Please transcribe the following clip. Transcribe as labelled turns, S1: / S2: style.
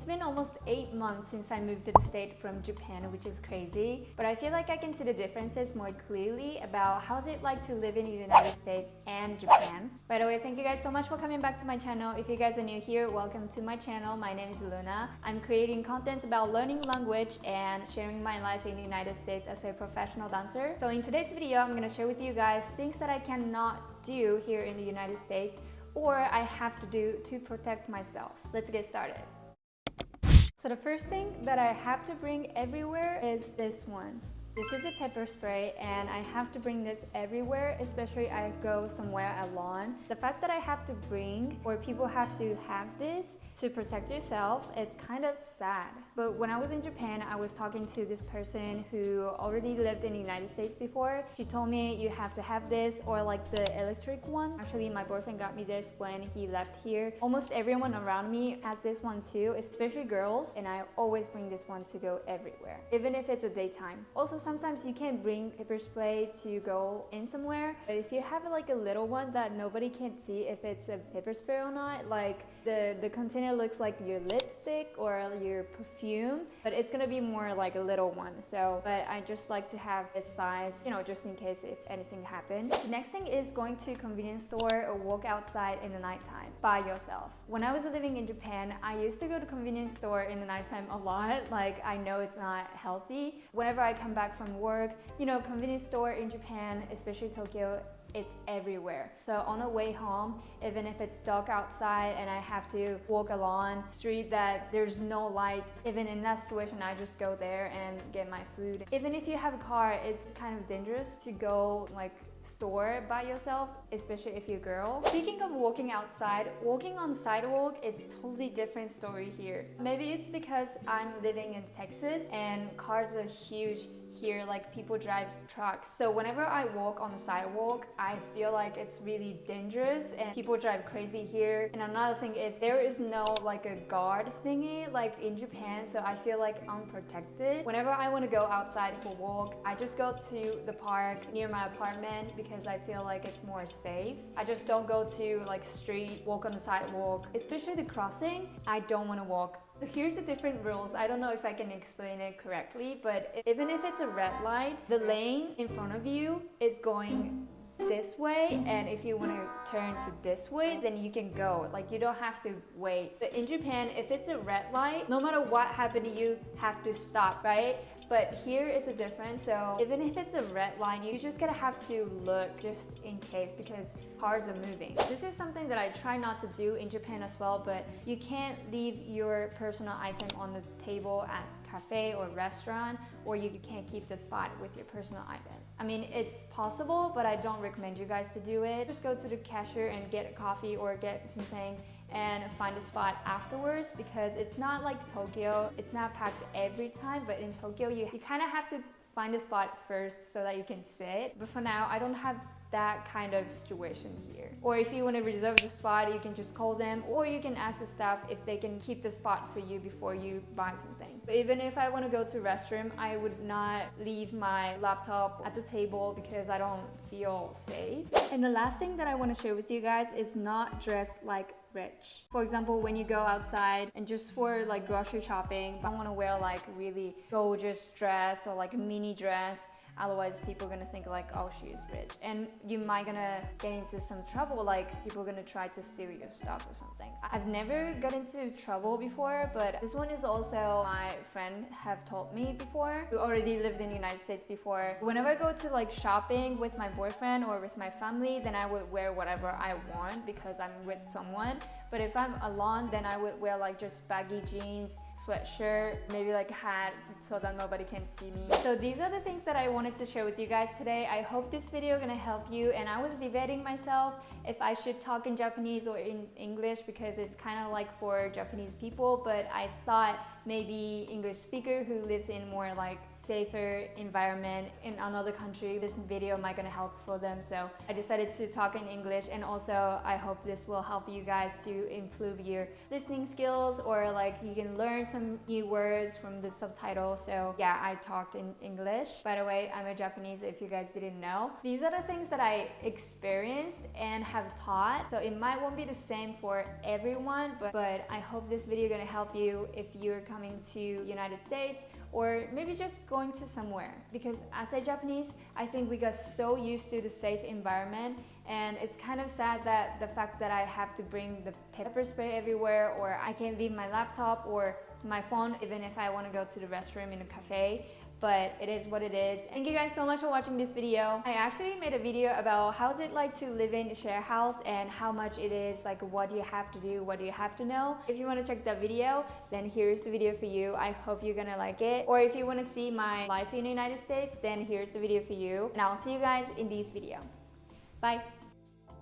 S1: been almost 8 months since I moved to the state from Japan, which is crazy, but I feel like I can see the differences more clearly about how's it like to live in the United States and Japan. By the way, thank you guys so much for coming back to my channel. If you guys are new here, welcome to my channel. My name is Luna. I'm creating content about learning language and sharing my life in the United States as a professional dancer. So in today's video, I'm going to share with you guys things that I cannot do here in the United States or I have to do to protect myself. Let's get started. So the first thing that I have to bring everywhere is this one. This is a pepper spray and I have to bring this everywhere, especially I go somewhere alone. The fact that I have to bring or people have to have this to protect yourself is kind of sad. But when I was in Japan, I was talking to this person who already lived in the United States before. She told me you have to have this or like the electric one. Actually, my boyfriend got me this when he left here. Almost everyone around me has this one too, especially girls, and I always bring this one to go everywhere, even if it's a daytime. Also, sometimes you can bring pepper spray to go in somewhere, but if you have like a little one that nobody can see if it's a pepper spray or not, like the container looks like your lipstick or your perfume, but it's gonna be more like a little one. So, but I just like to have this size, you know, just in case if anything happens. The next thing is going to convenience store or walk outside in the nighttime by yourself. When I was living in Japan, I used to go to convenience store in the nighttime a lot. Like, I know it's not healthy. Whenever I come back from work, you know, convenience store in Japan, especially Tokyo, it's everywhere. So on the way home, even if it's dark outside and I have to walk along street that there's no light, even in that situation, I just go there and get my food. Even if you have a car, it's kind of dangerous to go like store by yourself, especially if you're a girl. Speaking of walking outside, walking on sidewalk is totally different story here. Maybe it's because I'm living in Texas and cars are huge here, like people drive trucks. So whenever I walk on the sidewalk, I feel like it's really dangerous and people drive crazy here. And another thing is there is no like a guard thingy like in Japan, so I feel like unprotected. Whenever I want to go outside for a walk, I just go to the park near my apartment because I feel like it's more safe. I just don't go to like street, walk on the sidewalk, especially the crossing. I don't want to walk. Here's the different rules. I don't know if I can explain it correctly, but even if it's a red light, the lane in front of you is going this way, and if you want to turn to this way, then you can go. Like, you don't have to wait. But in Japan, if it's a red light, no matter what happened to you, have to stop, right? But here it's a difference. So even if it's a red line, you just gotta have to look just in case because cars are moving. This is something that I try not to do in Japan as well, but you can't leave your personal item on the table at cafe or restaurant, or you can't keep the spot with your personal item. I mean, it's possible, but I don't recommend you guys to do it. Just go to the cashier and get a coffee or get something and find a spot afterwards, because it's not like Tokyo, it's not packed every time, but in Tokyo you kind of have to find a spot first so that you can sit. But for now, I don't have that kind of situation here. Or if you want to reserve the spot, you can just call them, or you can ask the staff if they can keep the spot for you before you buy something. But even if I want to go to restroom, I would not leave my laptop at the table because I don't feel safe. And the last thing that I want to share with you guys is not dress like rich. For example, when you go outside and just for like grocery shopping, I don't want to wear like really gorgeous dress or like a mini dress. Otherwise, people are gonna think like, oh, she is rich. And you might gonna get into some trouble, like people are gonna try to steal your stuff or something. I've never got into trouble before, but this one is also my friend have told me before, who already lived in the United States before. Whenever I go to like shopping with my boyfriend or with my family, then I would wear whatever I want because I'm with someone. But if I'm alone, then I would wear like just baggy jeans, sweatshirt, maybe like a hat so that nobody can see me. So these are the things that I wanted to share with you guys today. I hope this video gonna help you, and I was debating myself if I should talk in Japanese or in English because it's kind of like for Japanese people, but I thought maybe English speaker who lives in more like safer environment in another country, this video might gonna help for them. So I decided to talk in English, and also I hope this will help you guys to improve your listening skills, or like you can learn some new words from the subtitle. So yeah, I talked in English. By the way, I'm a Japanese if you guys didn't know. These are the things that I experienced and have taught, so it might won't be the same for everyone, but I hope this video gonna help you if you're coming to United States, or maybe just going to somewhere. Because as a Japanese, I think we got so used to the safe environment, and it's kind of sad that the fact that I have to bring the pepper spray everywhere, or I can't leave my laptop or my phone even if I want to go to the restroom in a cafe. But it is what it is. Thank you guys so much for watching this video. I actually made a video about how's it like to live in a share house and how much it is, like what you have to do, what do you have to know. If you want to check that video, then here's the video for you. I hope you're gonna like it. Or if you want to see my life in the United States, then here's the video for you. And I'll see you guys in this video. Bye.